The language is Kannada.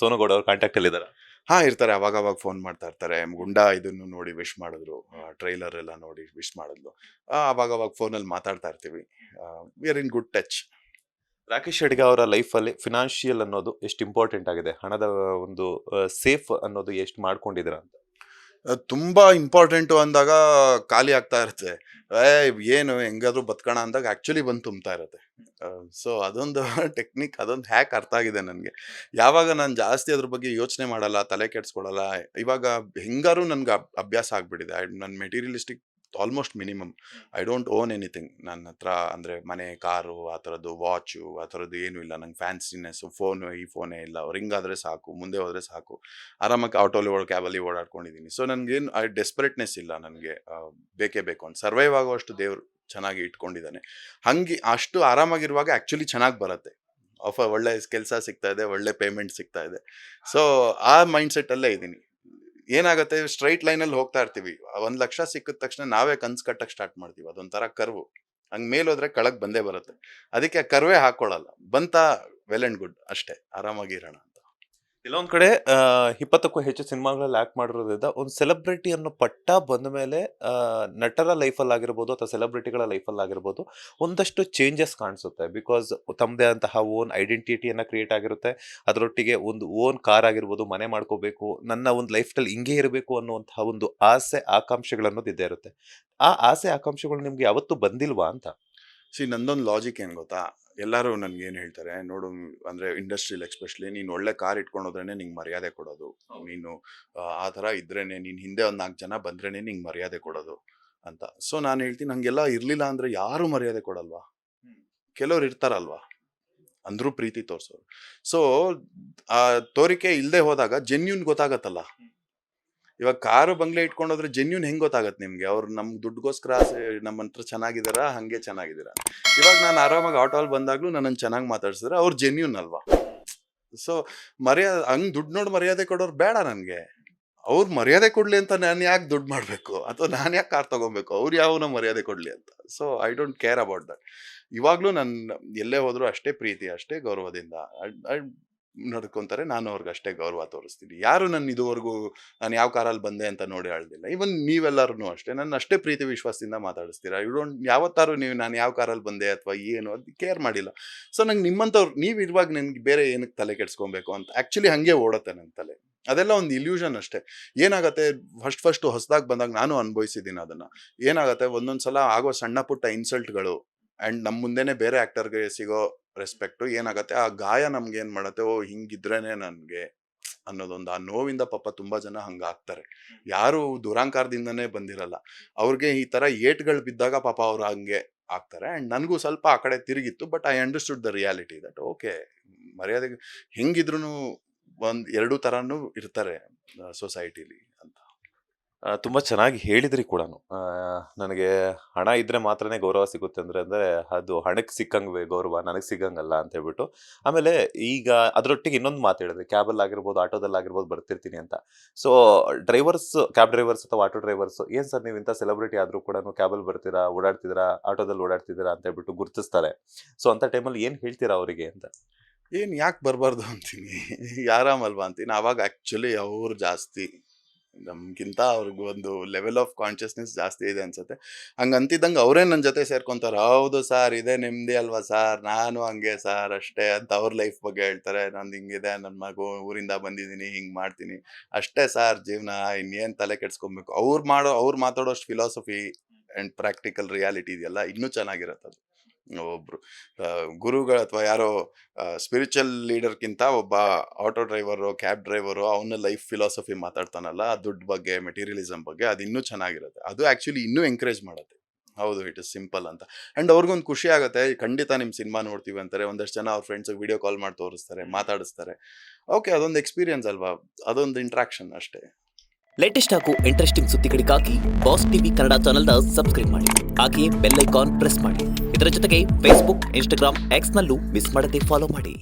ಸೋನು ಗೌಡ ಅವ್ರ ಕಾಂಟ್ಯಾಕ್ಟ್ ಅಲ್ಲಿ ಇದಾರ? ಹಾ, ಇರ್ತಾರೆ. ಅವಾಗ ಫೋನ್ ಮಾಡ್ತಾ ಇರ್ತಾರೆ. ಗುಂಡಾ ಇದನ್ನು ನೋಡಿ ವಿಶ್ ಮಾಡಿದ್ರು, ಟ್ರೈಲರ್ ಎಲ್ಲ ನೋಡಿ ವಿಶ್ ಮಾಡಿದ್ಲು. ಅವಾಗ ಫೋನಲ್ಲಿ ಮಾತಾಡ್ತಾ ಇರ್ತೀವಿ. We are in good touch. Rakesh Adiga ಅವರ ಲೈಫಲ್ಲಿ ಫಿನಾನ್ಷಿಯಲ್ ಅನ್ನೋದು ಎಷ್ಟು ಇಂಪಾರ್ಟೆಂಟ್ ಆಗಿದೆ, ಹಣದ ಒಂದು ಸೇಫ್ ಅನ್ನೋದು ಎಷ್ಟು ಮಾಡ್ಕೊಂಡಿದ್ದೀರಾ ಅಂತ? ತುಂಬಾ ಇಂಪಾರ್ಟೆಂಟು ಅಂದಾಗ ಖಾಲಿ ಆಗ್ತಾ ಇರುತ್ತೆ. ಏನು ಹೆಂಗಾದ್ರೂ ಬದುಕೋಣ ಅಂದಾಗ ಆಕ್ಚುಲಿ ಬಂದು ತುಂಬ್ತಾ ಇರುತ್ತೆ. ಸೊ ಅದೊಂದು ಟೆಕ್ನಿಕ್, ಅದೊಂದು ಹ್ಯಾಕ್ ಅರ್ಥ ಆಗಿದೆ ನನಗೆ. ಯಾವಾಗ ನಾನು ಜಾಸ್ತಿ ಅದ್ರ ಬಗ್ಗೆ ಯೋಚನೆ ಮಾಡಲ್ಲ, ತಲೆ ಕೆಡ್ಸ್ಕೊಳಲ್ಲ, ಇವಾಗ ಹೆಂಗಾರು ನನ್ಗೆ ಅಭ್ಯಾಸ ಆಗ್ಬಿಟ್ಟಿದೆ. ನನ್ನ materialistic almost minimum. I don't own anything. ನನ್ನ ಹತ್ರ ಅಂದರೆ ಮನೆ, ಕಾರು, ಆ ಥರದ್ದು ವಾಚು, ಆ ಥರದ್ದು ಏನೂ ಇಲ್ಲ. ನಂಗೆ ಫ್ಯಾನ್ಸಿನೆಸ್ಸು ಈ ಫೋನೇ ಇಲ್ಲ. ರಿಂಗ್ ಆದರೆ ಸಾಕು, ಮುಂದೆ ಹೋದರೆ ಸಾಕು. ಆರಾಮಾಗಿ ಆಟೋಲಿ ಕ್ಯಾಬಲ್ಲಿ ಓಡಾಡ್ಕೊಂಡಿದ್ದೀನಿ. ಸೊ ನನಗೇನು ಡೆಸ್ಪರೇಟ್ನೆಸ್ ಇಲ್ಲ. ನನಗೆ ಬೇಕೇ ಬೇಕು ಅಂತ ಸರ್ವೈವ್ ಆಗೋಷ್ಟು ದೇವ್ರು ಚೆನ್ನಾಗಿ ಇಟ್ಕೊಂಡಿದ್ದಾನೆ. ಹಂಗೆ ಅಷ್ಟು ಆರಾಮಾಗಿರುವಾಗ ಆ್ಯಕ್ಚುಲಿ ಚೆನ್ನಾಗಿ ಬರುತ್ತೆ. ಒಳ್ಳೆ ಕೆಲಸ ಸಿಗ್ತಾ ಇದೆ, ಒಳ್ಳೆ ಪೇಮೆಂಟ್ ಸಿಗ್ತಾ ಇದೆ. ಸೊ ಆ ಮೈಂಡ್ಸೆಟ್ಟಲ್ಲೇ ಇದ್ದೀನಿ. ಏನಾಗುತ್ತೆ, ಸ್ಟ್ರೈಟ್ ಲೈನಲ್ಲಿ ಹೋಗ್ತಾ ಇರ್ತೀವಿ. 1,00,000 ಸಿಕ್ಕಿದ ತಕ್ಷಣ ನಾವೇ ಕನ್ಸು ಕಟ್ಟಕ್ಕೆ ಸ್ಟಾರ್ಟ್ ಮಾಡ್ತೀವಿ. ಅದೊಂಥರ ಕರ್ವು. ಹಂಗೆ ಮೇಲೋದ್ರೆ ಕೆಳಗೆ ಬಂದೇ ಬರುತ್ತೆ. ಅದಕ್ಕೆ ಕರ್ವೇ ಹಾಕೊಳ್ಳಲ್ಲ. ಬಂತ ವೆಲ್ ಅಂಡ್ ಗುಡ್, ಅಷ್ಟೇ, ಆರಾಮಾಗಿರೋಣ ಅಂತ. ಕೆಲವೊಂದ್ ಕಡೆ 20ಕ್ಕೂ ಹೆಚ್ಚು ಸಿನಿಮಾಗಳಲ್ಲಿ ಆಕ್ಟ್ ಮಾಡಿರೋದ್ರಿಂದ ಒಂದು ಸೆಲೆಬ್ರಿಟಿ ಅನ್ನೋ ಪಟ್ಟ ಬಂದ ಮೇಲೆ ನಟರ ಲೈಫಲ್ಲಿ ಆಗಿರ್ಬೋದು ಅಥವಾ ಸೆಲೆಬ್ರಿಟಿಗಳ ಲೈಫಲ್ಲಿ ಆಗಿರ್ಬೋದು ಒಂದಷ್ಟು ಚೇಂಜಸ್ ಕಾಣಿಸುತ್ತೆ. ಬಿಕಾಸ್ ತಮ್ಮದೇ ಅಂತಹ ಓನ್ ಐಡೆಂಟಿಟಿಯನ್ನ ಕ್ರಿಯೇಟ್ ಆಗಿರುತ್ತೆ. ಅದರೊಟ್ಟಿಗೆ ಒಂದು ಓನ್ ಕಾರ್ ಆಗಿರ್ಬೋದು, ಮನೆ ಮಾಡ್ಕೋಬೇಕು, ನನ್ನ ಒಂದು ಲೈಫ್ ಸ್ಟೈಲ್ ಹಿಂಗೆ ಇರಬೇಕು ಅನ್ನುವಂತಹ ಒಂದು ಆಸೆ ಆಕಾಂಕ್ಷೆಗಳು ಅನ್ನೋದು ಇದ್ದೇ ಇರುತ್ತೆ. ಆ ಆಸೆ ಆಕಾಂಕ್ಷೆಗಳು ನಿಮ್ಗೆ ಯಾವತ್ತೂ ಬಂದಿಲ್ವಾ ಅಂತ? ನಂದೊಂದು ಲಾಜಿಕ್ ಏನು ಗೊತ್ತಾ, ಎಲ್ಲರೂ ನನ್ಗೇನು ಹೇಳ್ತಾರೆ, ನೋಡು ಅಂದರೆ ಇಂಡಸ್ಟ್ರಿಯಲ್ಲಿ ಎಕ್ಸ್ಪೆಷಲಿ, ನೀನು ಒಳ್ಳೆ ಕಾರ್ ಇಟ್ಕೊಂಡು ಹೋದ್ರೇ ನಿಂಗೆ ಮರ್ಯಾದೆ ಕೊಡೋದು. ನೀನು ಆ ಥರ ಇದ್ರೇನೆ, ನೀನು ಹಿಂದೆ ಒಂದು 4 ಜನ ಬಂದ್ರೇ ನಿಂಗೆ ಮರ್ಯಾದೆ ಕೊಡೋದು ಅಂತ. ಸೊ ನಾನು ಹೇಳ್ತೀನಿ, ಹಂಗೆಲ್ಲ ಇರಲಿಲ್ಲ ಅಂದರೆ ಯಾರೂ ಮರ್ಯಾದೆ ಕೊಡಲ್ವಾ? ಕೆಲವ್ರು ಇರ್ತಾರಲ್ವಾ, ಅಂದ್ರೂ ಪ್ರೀತಿ ತೋರಿಸೋರು. ಸೊ ಆ ತೋರಿಕೆ ಇಲ್ಲದೆ ಹೋದಾಗ ಜೆನ್ಯೂನ್ ಗೊತ್ತಾಗತ್ತಲ್ಲ. ಇವಾಗ ಕಾರು ಬಂಗ್ಲೆ ಇಟ್ಕೊಂಡೋದ್ರೆ ಜೆನ್ಯೂನ್ ಹೆಂಗ್ ಗೊತ್ತಾಗತ್ತೆ ನಿಮ್ಗೆ? ಅವ್ರು ನಮ್ಗೆ ದುಡ್ಡುಗೋಸ್ಕರ ನಮ್ಮ ಹತ್ರ ಚೆನ್ನಾಗಿದಾರಾ, ಹಂಗೆ ಚೆನ್ನಾಗಿದ್ದೀರಾ? ಇವಾಗ ನಾನು ಆರಾಮಾಗಿ ಆಟೋಲ್ಲಿ ಬಂದಾಗ್ಲೂ ನನ್ನನ್ನು ಚೆನ್ನಾಗಿ ಮಾತಾಡ್ಸಿದ್ರೆ ಅವ್ರು ಜೆನ್ಯೂನ್ ಅಲ್ವಾ? ಸೊ ಹಂಗ್ ದುಡ್ಡು ನೋಡಿ ಮರ್ಯಾದೆ ಕೊಡೋರು ಬೇಡ ನನಗೆ. ಅವ್ರು ಮರ್ಯಾದೆ ಕೊಡ್ಲಿ ಅಂತ ನಾನು ಯಾಕೆ ದುಡ್ಡು ಮಾಡಬೇಕು, ಅಥವಾ ನಾನು ಯಾಕೆ ಕಾರ್ ತಗೋಬೇಕು? ಅವ್ರು ಯಾವನ ಮರ್ಯಾದೆ ಕೊಡ್ಲಿ ಅಂತ. So I don't care about that. ಇವಾಗ್ಲೂ ನನ್ನ ಎಲ್ಲೇ ಹೋದ್ರು ಅಷ್ಟೇ ಪ್ರೀತಿ, ಅಷ್ಟೇ ಗೌರವದಿಂದ ನಡ್ಕೊಂತಾರೆ. ನಾನು ಅವ್ರಿಗೆ ಅಷ್ಟೇ ಗೌರವ ತೋರಿಸ್ತೀನಿ. ಯಾರು ನನ್ನ ಇದುವರೆಗೂ ನಾನು ಯಾವ ಕಾರಲ್ಲಿ ಬಂದೆ ಅಂತ ನೋಡಿ ಹೇಳ್ದಿಲ್ಲ. ಇವನ್ ನೀವೆಲ್ಲರೂ ಅಷ್ಟೇ ನನ್ನ ಅಷ್ಟೇ ಪ್ರೀತಿ ವಿಶ್ವಾಸದಿಂದ ಮಾತಾಡಿಸ್ತೀರಾ. ಯಾವತ್ತಾರು ನೀವು ನಾನು ಯಾವ ಕಾರಲ್ಲಿ ಬಂದೆ ಅಥವಾ ಏನು ಅದು ಕೇರ್ ಮಾಡಿಲ್ಲ. ಸೊ ನಂಗೆ ನಿಮ್ಮಂಥವ್ರು ನೀವು ಇರುವಾಗ ನನಗೆ ಬೇರೆ ಏನಕ್ಕೆ ತಲೆ ಕೆಡ್ಸ್ಕೊಬೇಕು ಅಂತ ಆ್ಯಕ್ಚುಲಿ ಹಂಗೆ ಓಡುತ್ತೆ ನನ್ನ ತಲೆ. ಅದೆಲ್ಲ ಒಂದು ಇಲ್ಯೂಷನ್ ಅಷ್ಟೇ. ಏನಾಗುತ್ತೆ, ಫಸ್ಟು ಹೊಸದಾಗಿ ಬಂದಾಗ ನಾನು ಅನುಭವಿಸಿದ್ದೀನಿ ಅದನ್ನು. ಏನಾಗುತ್ತೆ, ಒಂದೊಂದ್ಸಲ ಆಗೋ ಸಣ್ಣ ಪುಟ್ಟ ಇನ್ಸಲ್ಟ್ಗಳು ಆ್ಯಂಡ್ ನಮ್ಮ ಮುಂದೆನೇ ಬೇರೆ ಆ್ಯಕ್ಟರ್ಗೆ ಸಿಗೋ ರೆಸ್ಪೆಕ್ಟು ಏನಾಗುತ್ತೆ, ಆ ಗಾಯ ನಮ್ಗೆ ಏನು ಮಾಡುತ್ತೆ, ಹಿಂಗಿದ್ರೇನೆ ನನಗೆ ಅನ್ನೋದೊಂದು ಆ ನೋವಿಂದ ಪಾಪ ತುಂಬ ಜನ ಹಂಗಾಗ್ತಾರೆ. ಯಾರು ದುರಾಂಕಾರದಿಂದನೇ ಬಂದಿರಲ್ಲ. ಅವ್ರಿಗೆ ಈ ಥರ ಏಟ್ಗಳು ಬಿದ್ದಾಗ ಪಾಪ ಅವ್ರು ಹಂಗೆ ಆಗ್ತಾರೆ. ಆ್ಯಂಡ್ ನನಗೂ ಸ್ವಲ್ಪ ಆ ಕಡೆ ತಿರುಗಿತ್ತು. But I understood the reality that okay, ಮರ್ಯಾದೆಗೆ ಹೆಂಗಿದ್ರು ಒಂದು 2 ಥರನೂ ಇರ್ತಾರೆ ಸೊಸೈಟಿಲಿ ಅಂತ. ತುಂಬ ಚೆನ್ನಾಗಿ ಹೇಳಿದ್ರಿ ಕೂಡ. ನನಗೆ ಹಣ ಇದ್ರೆ ಮಾತ್ರನೇ ಗೌರವ ಸಿಗುತ್ತೆ ಅಂದರೆ ಅದು ಹಣಕ್ಕೆ ಸಿಕ್ಕಂಗೆ ಗೌರವ, ನನಗೆ ಸಿಗಂಗಲ್ಲ ಅಂತ ಹೇಳ್ಬಿಟ್ಟು. ಆಮೇಲೆ ಈಗ ಅದರೊಟ್ಟಿಗೆ ಇನ್ನೊಂದು ಮಾತು ಹೇಳಿದ್ರಿ, ಕ್ಯಾಬಲ್ಲಿ ಆಗಿರ್ಬೋದು, ಆಟೋದಲ್ಲಿ ಆಗಿರ್ಬೋದು ಬರ್ತಿರ್ತೀನಿ ಅಂತ. ಸೊ ಕ್ಯಾಬ್ ಡ್ರೈವರ್ಸ್ ಅಥವಾ ಆಟೋ ಡ್ರೈವರ್ಸ್, ಏನು ಸರ್ ನೀವು ಇಂಥ ಸೆಲೆಬ್ರಿಟಿ ಆದರೂ ಕೂಡ ಕ್ಯಾಬಲ್ಲಿ ಬರ್ತೀರಾ, ಓಡಾಡ್ತಿದ್ದೀರಾ, ಆಟೋದಲ್ಲಿ ಓಡಾಡ್ತಿದ್ದೀರಾ ಅಂತ ಹೇಳ್ಬಿಟ್ಟು ಗುರುತಿಸ್ತಾರೆ. ಸೊ ಅಂಥ ಟೈಮಲ್ಲಿ ಏನು ಹೇಳ್ತೀರಾ ಅವರಿಗೆ ಅಂತ? ಏನು ಯಾಕೆ ಬರಬಾರ್ದು ಅಂತೀನಿ, ಆರಾಮಲ್ವಾ ಅಂತೀನಿ. ಆವಾಗ ಆ್ಯಕ್ಚುಲಿ ಅವ್ರು ಜಾಸ್ತಿ ನಮ್ಗಿಂತ ಅವ್ರಿಗೆ ಒಂದು ಲೆವೆಲ್ ಆಫ್ ಕಾನ್ಷಿಯಸ್ನೆಸ್ ಜಾಸ್ತಿ ಇದೆ ಅನ್ಸುತ್ತೆ. ಹಂಗೆ ಅಂತಿದ್ದಂಗೆ ಅವರೇ ನನ್ನ ಜೊತೆ ಸೇರ್ಕೊಂತಾರೆ. ಹೌದು ಸಾರ್, ಇದೇ ನೆಮ್ಮದಿ ಅಲ್ವಾ ಸಾರ್, ನಾನು ಹಂಗೆ ಸಾರ್ ಅಷ್ಟೇ ಅಂತ ಅವ್ರ ಲೈಫ್ ಬಗ್ಗೆ ಹೇಳ್ತಾರೆ. ನಂದು ಹಿಂಗಿದೆ, ನನ್ನ ಮಗು ಊರಿಂದ ಬಂದಿದ್ದೀನಿ, ಹಿಂಗೆ ಮಾಡ್ತೀನಿ ಅಷ್ಟೇ ಸಾರ್ ಜೀವನ, ಇನ್ನೇನು ತಲೆ ಕೆಡ್ಸ್ಕೊಬೇಕು. ಅವ್ರು ಮಾತಾಡೋಷ್ಟು ಫಿಲಾಸಫಿ ಆ್ಯಂಡ್ ಪ್ರಾಕ್ಟಿಕಲ್ ರಿಯಾಲಿಟಿ ಇದೆಯಲ್ಲ, ಇನ್ನೂ ಚೆನ್ನಾಗಿರುತ್ತೆ ಅದು. ಒಬ್ರು ಗುರುಗಳು ಅಥವಾ ಯಾರೋ ಸ್ಪಿರಿಚುವಲ್ ಲೀಡರ್ಗಿಂತ ಒಬ್ಬ ಆಟೋ ಡ್ರೈವರು, ಕ್ಯಾಬ್ ಡ್ರೈವರು ಅವನ ಲೈಫ್ ಫಿಲಾಸಫಿ ಮಾತಾಡ್ತಾನಲ್ಲ, ದುಡ್ಡು ಬಗ್ಗೆ, ಮೆಟೀರಿಯಲಿಸಮ್ ಬಗ್ಗೆ, ಅದು ಇನ್ನೂ ಚೆನ್ನಾಗಿರುತ್ತೆ. ಅದು ಆ್ಯಕ್ಚುಲಿ ಇನ್ನೂ ಎಂಕರೇಜ್ ಮಾಡುತ್ತೆ. ಹೌದು, ಇಟ್ ಇಸ್ ಸಿಂಪಲ್ ಅಂತ. ಆ್ಯಂಡ್ ಅವ್ರಿಗೊಂದು ಖುಷಿ ಆಗುತ್ತೆ, ಖಂಡಿತ ನಿಮ್ಮ ಸಿನಿಮಾ ನೋಡ್ತೀವಿ ಅಂತಾರೆ. ಒಂದಷ್ಟು ಜನ ಅವ್ರ ಫ್ರೆಂಡ್ಸಿಗೆ ವಿಡಿಯೋ ಕಾಲ್ ಮಾಡಿ ತೋರಿಸ್ತಾರೆ, ಮಾತಾಡಿಸ್ತಾರೆ. ಓಕೆ, ಅದೊಂದು ಎಕ್ಸ್ಪೀರಿಯನ್ಸ್ ಅಲ್ವಾ, ಅದೊಂದು ಇಂಟ್ರಾಕ್ಷನ್ ಅಷ್ಟೇ. ಲೇಟೆಸ್ಟ್ ಹಾಗೂ ಇಂಟ್ರೆಸ್ಟಿಂಗ್ ಸುದ್ದಿಗಳಿಗಾಗಿ ಬಾಸ್ ಟಿವಿ ಕನ್ನಡ ಚಾನೆಲ್ನ ಸಬ್ಸ್ಕ್ರೈಬ್ ಮಾಡಿ. ಹಾಗೆಯೇ ಬೆಲ್ ಐಕಾನ್ ಪ್ರೆಸ್ ಮಾಡಿ. ಇದರ ಜೊತೆಗೆ ಫೇಸ್ಬುಕ್, ಇನ್ಸ್ಟಾಗ್ರಾಮ್, ಎಕ್ಸ್ನಲ್ಲೂ ಮಿಸ್ ಮಾಡದೆ ಫಾಲೋ ಮಾಡಿ.